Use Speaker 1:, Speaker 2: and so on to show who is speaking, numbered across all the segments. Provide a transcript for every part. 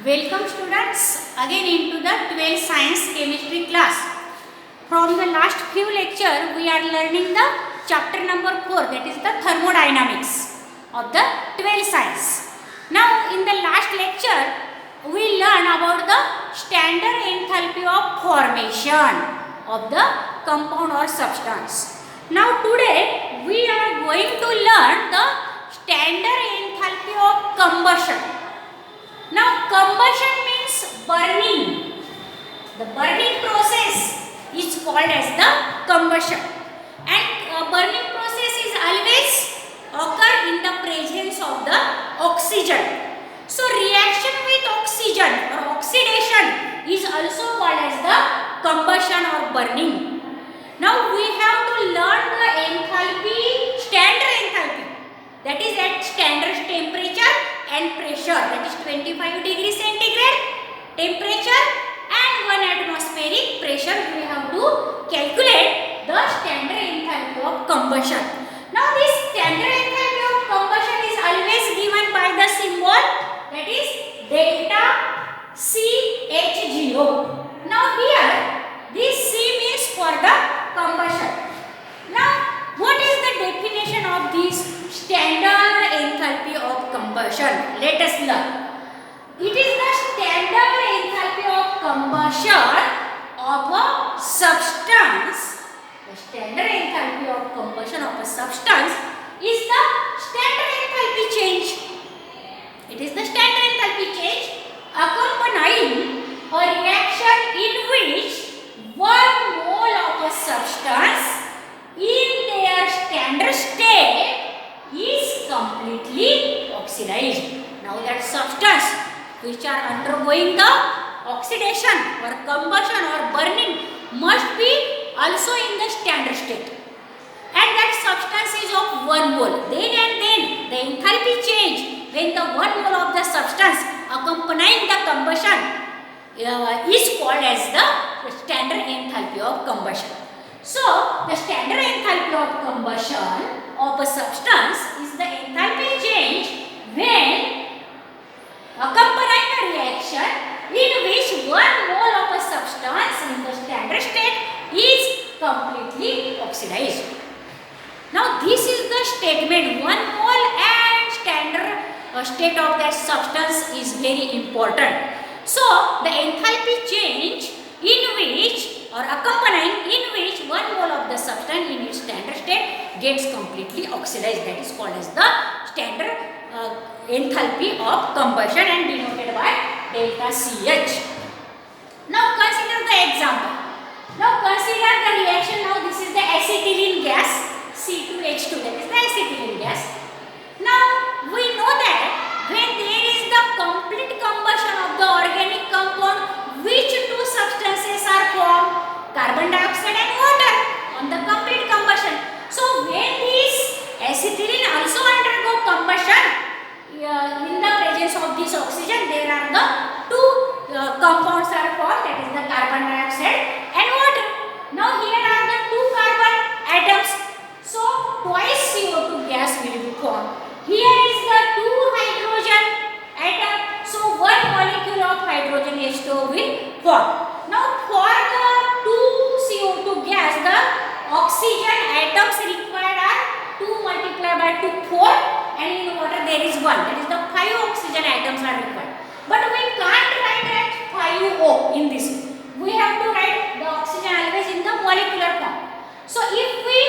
Speaker 1: Welcome students again into the 12th science chemistry class. From the last few lecture we are learning the chapter number 4, that is the thermodynamics of the 12th science. Now in the last lecture we learn about the standard enthalpy of formation of the compound or substance. Now today we are going to learn the standard enthalpy of combustion. Now combustion means burning. The burning process is called as the combustion, and burning process is always occur in the presence of the oxygen. So reaction with oxygen or oxidation is also called as the combustion or burning. Now we have to learn the enthalpy, standard enthalpy, that is at standard temperature and pressure, that is 25 degrees centigrade temperature and 1 atmospheric pressure. We have to calculate the standard enthalpy of combustion. Now this standard enthalpy of combustion is always given by the symbol, that is delta CH0. Now here this C means for the combustion. Now what is the definition of this standard enthalpy of combustion? Let us learn. It is the standard enthalpy of combustion of a substance. The standard enthalpy of combustion of a substance is the standard enthalpy change. It is the standard enthalpy change accompanying a reaction in which 1 mole of a substance in their standard state is completely oxidized. Now that substance which are undergoing the oxidation or combustion or burning must be also in the standard state, and that substance is of 1 mole. Then and then the enthalpy change when the 1 mole of the substance accompanying the combustion is called as the standard enthalpy of combustion. So the standard enthalpy of combustion of a substance is the enthalpy change when accompanying a reaction in which 1 mole of a substance in the standard state is completely oxidized. Now this is the statement, 1 mole and standard state of that substance is very important. So the enthalpy change in which or accompanying in which 1 mole of the substance in its standard state gets completely oxidized, that is called as the standard enthalpy of combustion and denoted by delta CH. Now consider the example. Now consider the reaction. Now this is the acetylene gas C2H2, that is the acetylene gas. Now we know that when there is the complete combustion of the organic compound, which two substances are formed? Carbon dioxide and water on the complete combustion. So when this acetylene also undergo combustion in the presence of this oxygen, there are the two compounds are formed, that is the carbon dioxide and water. Now here are the two carbon atoms, so twice CO2 gas will be formed. Here is the two hydrogen atom, so one molecule of hydrogen H2O will form. Now for the two CO2 gas, the oxygen atoms required are 2 multiplied by 2, 4, and in water there is 1, that is the 5 oxygen atoms are required. But we can't write that 5O in this. We have to write the oxygen always in the molecular form. So if we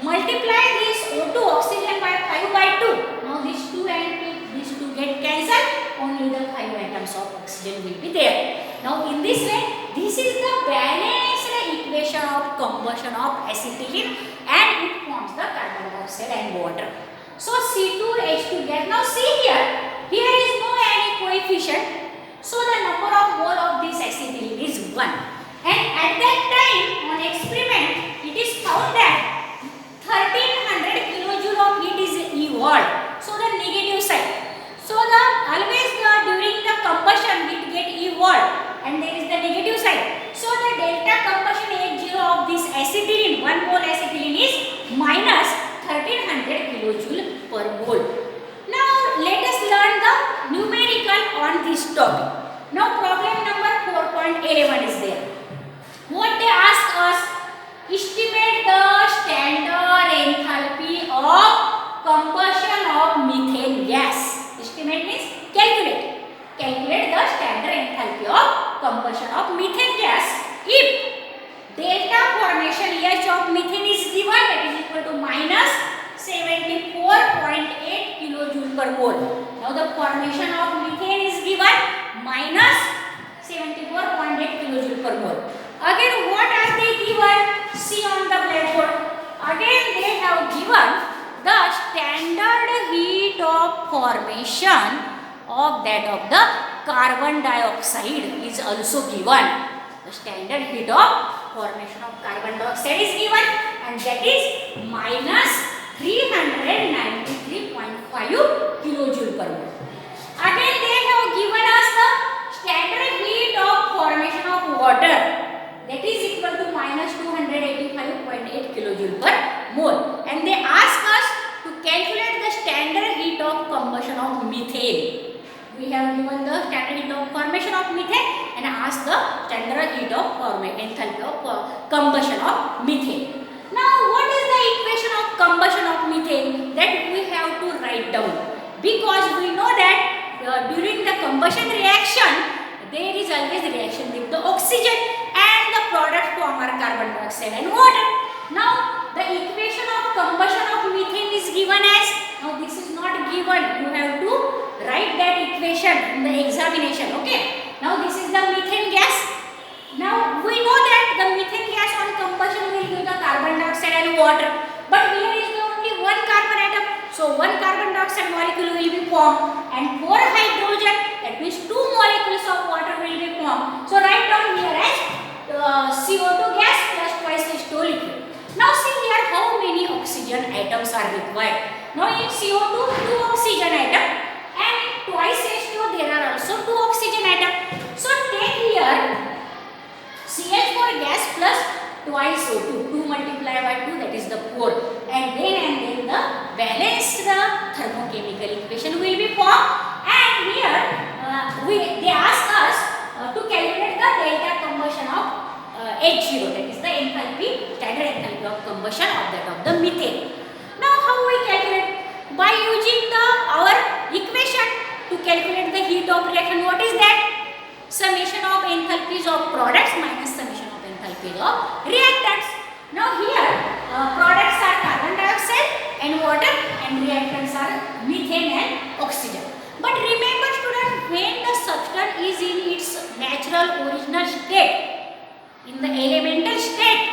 Speaker 1: multiply this O2 oxygen by 5 by 2, now these 2 and these 2 get cancelled, only the 5 atoms of oxygen will be there. Now in this way, this is the balanced equation of combustion of acetylene and it forms the carbon dioxide and water. So C2H2 gas. Now see here is no any coefficient, so the number of mole of this acetylene is 1, and at that time on experiment it is found that 1300 kilojoule of heat is evolved, so the negative side. So the always during the combustion heat get evolved and there is the negative side. So the delta combustion H0 of this acetylene, 1 mole acetylene is minus 1300 kilojoule per mole. Now let us learn the numerical on this topic. Now problem number 4.11 is there. What they ask us, estimate the standard enthalpy of combustion of methane gas. Estimate means calculate. Calculate the standard enthalpy of combustion of methane gas if delta formation H of methane is given, that is equal to minus 74.8 kilojoule per mole. Now the formation of methane is given minus 74.8 kilojoule per mole. Again, what are they given? See on the blackboard. Again, they have given the standard heat of formation of that of the carbon dioxide is also given. The standard heat of formation of carbon dioxide is given, and that is minus 393.5 kilojoule per mole. Again, they have given us the standard heat of formation of water, that is equal to minus 285.8 kilojoule per mole, and they ask us to calculate the standard heat of combustion of methane. We have given the standard heat of formation of methane and ask the standard heat of enthalpy of combustion of methane. Now, what is the equation of combustion of methane? That we have to write down, because we know that during the combustion reaction there is always reaction with the oxygen and the product form are carbon dioxide and water. Now, the equation of combustion of methane is given as, now this is not given, you have to write that equation in the examination. Okay, now this is the methane gas. Now we know that the methane gas on combustion will give the carbon dioxide and water, but here is the only one carbon atom, so one carbon dioxide molecule will be formed and 4 hydrogen, that means 2 molecules of water will be formed. So write down here as CO2 gas plus twice H2O liquid. Now see here how many oxygen atoms are required. Now in CO2 2 oxygen atom and twice H2O there are also 2 oxygen atom. So take here CH4 gas plus twice O2, 2 multiplied by 2, that is the 4, and then the balanced thermochemical equation will be formed, and here they ask us to calculate the delta combustion of H0, that is the enthalpy, standard enthalpy of combustion of that of the methane. Now how we calculate? By using our equation to calculate the heat of reaction. What is that? Summation of enthalpies of products minus summation of enthalpies of reactants. Now here products are carbon dioxide and water, and reactants are methane and oxygen. But remember student, when the substance is in its natural original state, in the elemental state,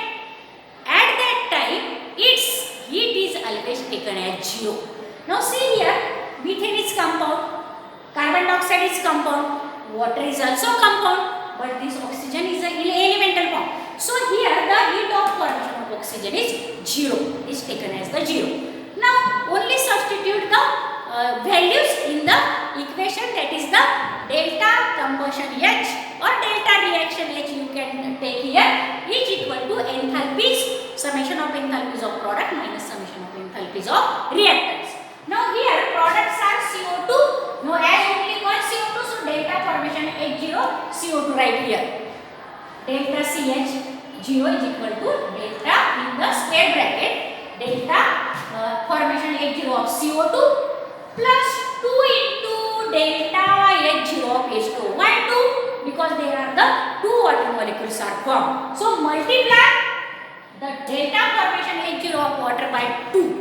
Speaker 1: at that time its heat is always taken as 0. Now see here, methane is compound, carbon dioxide is compound, water is also compound, but this oxygen is an elemental form. So here the heat of formation of oxygen is 0, is taken as the 0. Now only substitute the values in the equation, that is the delta combustion H or delta reaction H you can take here, is equal to enthalpies, summation of enthalpies of product minus summation of enthalpies of reactants. Now here products are CO2, now as only one CO2, so delta formation H0, CO2 right here. Delta CH0 is equal to delta in the square bracket, delta formation H0 of CO2 plus 2 into delta H0 of H2O. Why 2? Because there are the 2 water molecules are formed. So multiply the delta formation H0 of water by 2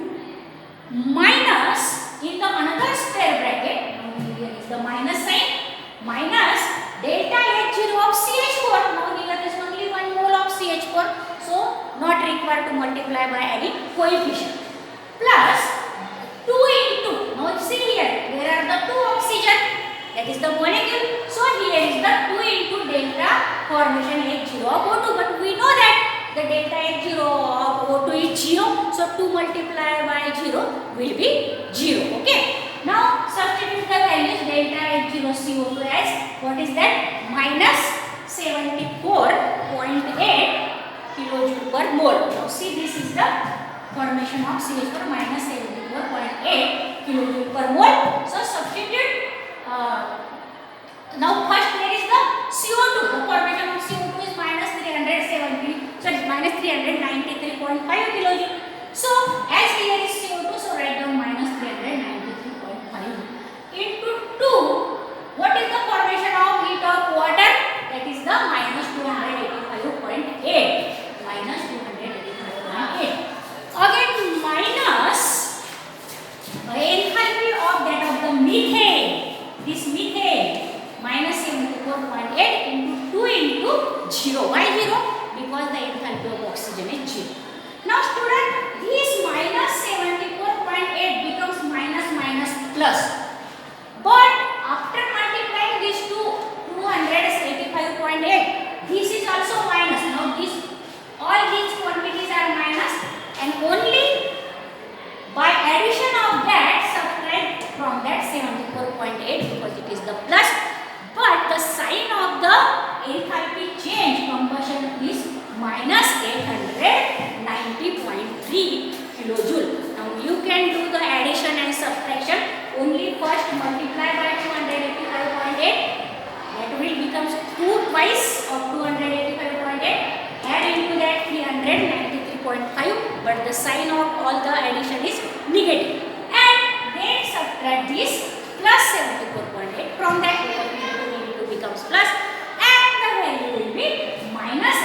Speaker 1: minus in the another square bracket, here is the minus sign, minus delta H0 of CH4. Now here is only 1 mole of CH4, so not required to multiply by any coefficient, plus 2 into, now see here, there are the 2 oxygen, that is the molecule, so here is the 2 into delta formation H0 of O2, but we know that the delta H0 of O2 is 0, so 2 multiplied by 0 will be 0, okay. Now substitute the values, delta H0 CO2 as, what is that, minus 74.8 kilojoule per mole. Now see, this is the formation of CH4 minus 74.8 kilojoule per mole. So substitute. Now first there is the sorry, minus 393.5 kilojoule. So as here is CO2, so write down minus 393.5 into 2. What is the formation of heat of water? That is the minus 285.8. Minus 285.8. Again minus enthalpy of that of the methane. This methane minus 74.8 into 2 into 0. Why 0? Because the enthalpy of oxygen is 0. Now student, this minus 74.8 becomes minus minus plus. But after multiplying this to 285.8, this is also minus. Now this, all these quantities are minus, and only by addition of that subtract from that 74.8 because it is the plus. But the sign of the enthalpy change combustion is minus 890.3 kilojoule. Now you can do the addition and subtraction. Only first multiply by 285.8. That will become 2 twice of 285.8. Add into that 393.5. But the sign of all the addition is negative. And then subtract this plus 74.8. From that negative becomes plus. And the value will be minus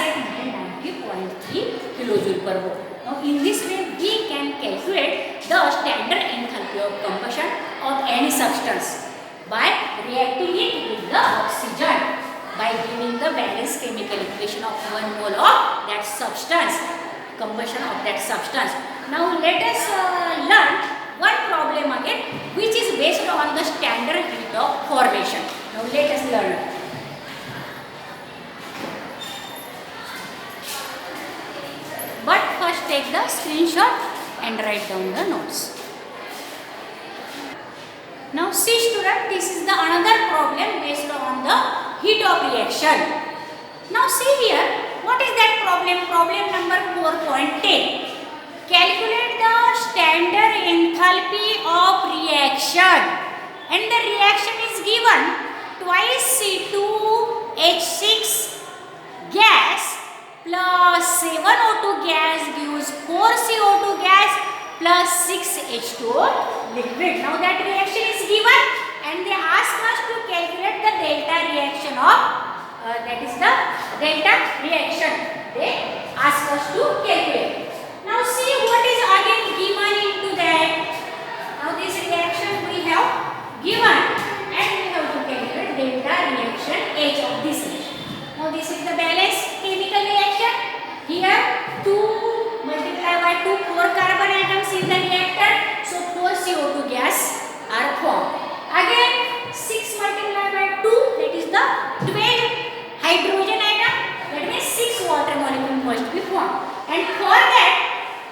Speaker 1: 890.3 kilojoule per mole. Now in this way we can calculate the standard enthalpy of combustion of any substance by reacting it with the oxygen, by giving the balanced chemical equation of 1 mole of that substance, combustion of that substance. Now let us learn one problem again, which is based on the standard heat of formation. Now let us learn. But first take the screenshot and write down the notes. Now see student, this is the another problem based on the heat of reaction. Now see here, what is that problem? Problem number 4.10. Calculate the standard enthalpy of reaction. And the reaction is given twice C2H6 gas plus 7O2 gas gives 4CO2 gas plus 6H2O liquid. Now that reaction is given and they ask us to calculate the delta reaction of that is the delta reaction. They ask us to calculate. Now see what is again given into that. Now this reaction we have given and we have to calculate delta reaction H of this reaction. Now this is the balanced chemical reaction. Here 2 multiplied by 2, 4 carbon atoms in the reactor. So 4 CO2 gas are formed. Again 6 multiplied by 2, that is the 12 hydrogen atom. That means 6 water molecule must be formed. And for that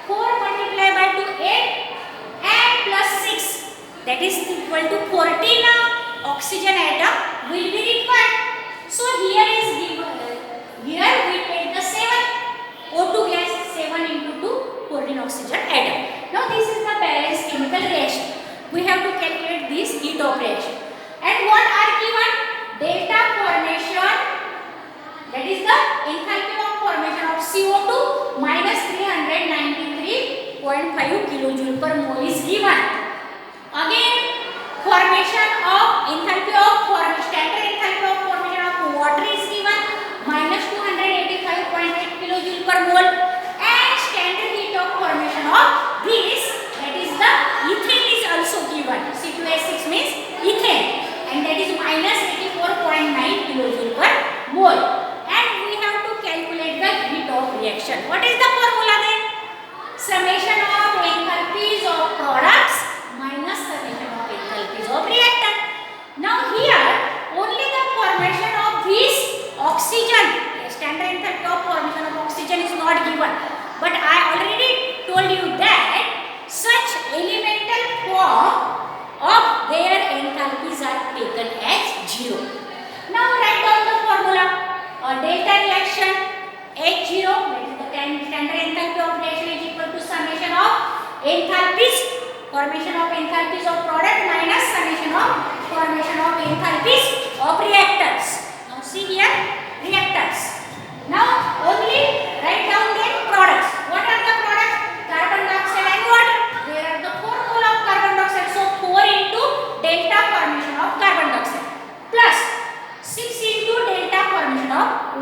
Speaker 1: 4 multiplied by 2, 8 and plus 6, that is equal to 14 oxygen atom will be required. So here is given, here we take the 7 O2 gas, 7 into 2, 14 oxygen atom. Now this is the balanced chemical reaction. We have to calculate this heat of reaction. And what are given? Delta formation, that is the enthalpy of formation of CO2 minus 393.5 kilojoule per mole is given. Again formation of enthalpy of standard enthalpy of formation of water is given minus 285.8 kilojoule per mole, and standard heat of formation of this, that is the ethane, is also given. C2H6 means ethane, and that is minus 84.9 kilojoule per mole. And we have to calculate the heat of reaction. What is the formula then? Summation of enthalpies of products minus summation of enthalpies of reactant. Now here only the formation of this oxygen, standard enthalpy of formation of oxygen is not given, but I already told you that such elemental form of their enthalpies are taken as 0. Now write down the formula. Delta reaction H0, that is the standard enthalpy of reaction, is equal to summation of enthalpies, formation of enthalpies of product minus summation of formation of enthalpies of reactants. Now see here reactants. Now only write down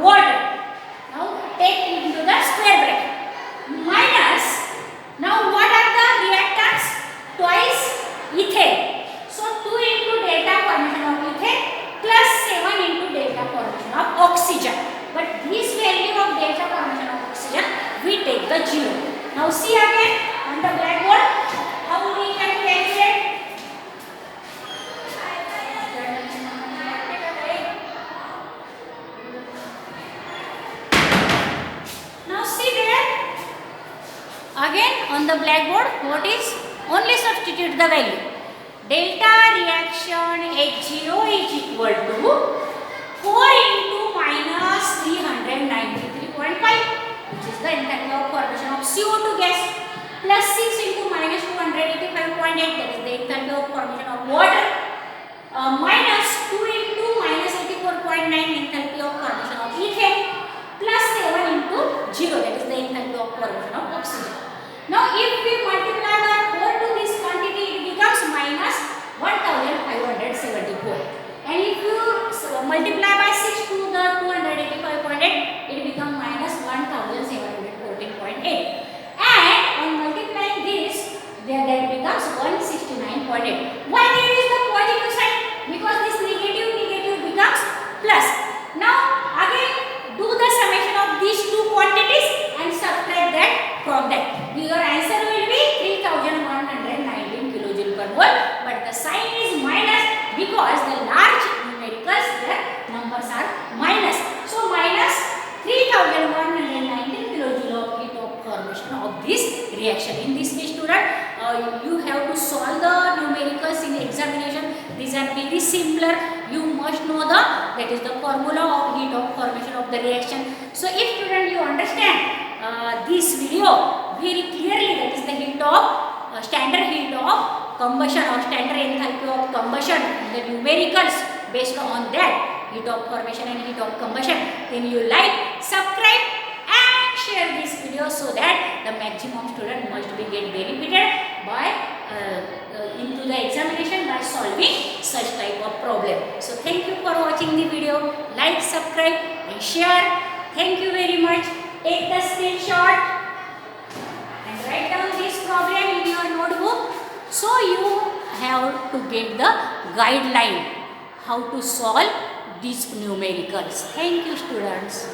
Speaker 1: water. Now take into the square bracket. Minus, now what are the reactants? Twice ethane. So 2 into delta formation of ethane plus 7 into delta formation of oxygen. But this value of delta formation of oxygen, we take the 0. Now see again on the blackboard how we can calculate. Now see there again on the blackboard what is, only substitute the value. Delta reaction H0 is equal to 4 into minus 393.5, which is the enthalpy of formation of CO2 gas, plus 6 into minus 285.8, that is the enthalpy of formation of water, minus 2 into minus 84.9 enthalpy of formation of ethane, plus 7 into 0, that is the enthalpy of formation of oxygen. Now if we multiply the 4 to this quantity, it becomes minus 1574. And if you multiply by 6 to the 285.8, it becomes minus 1714.8. And on multiplying this, that becomes 169.8. Why there is the positive sign? Because this negative becomes plus. Now again do the summation of these two quantities and subtract that from that. Your answer will be 3119 kilojoule per mole, but the sign is minus because the large numericals, their numbers are minus. So minus 3119 kilojoule of heat of formation of this reaction. In this way, student, you have to solve the numericals in examination. These are very simpler. You must know that is the formula of heat of formation of the reaction. So if student you understand this video very clearly, that is the heat of standard heat of combustion or standard enthalpy of combustion, the numericals based on that heat of formation and heat of combustion, then you like, subscribe and share this video so that the maximum student must be get benefited by into the examination by solving such type of problem. So thank you for watching the video. Like, subscribe and share. Thank you very much. Take the screenshot and write down this problem in your notebook. So you have to get the guideline how to solve these numericals. Thank you, students.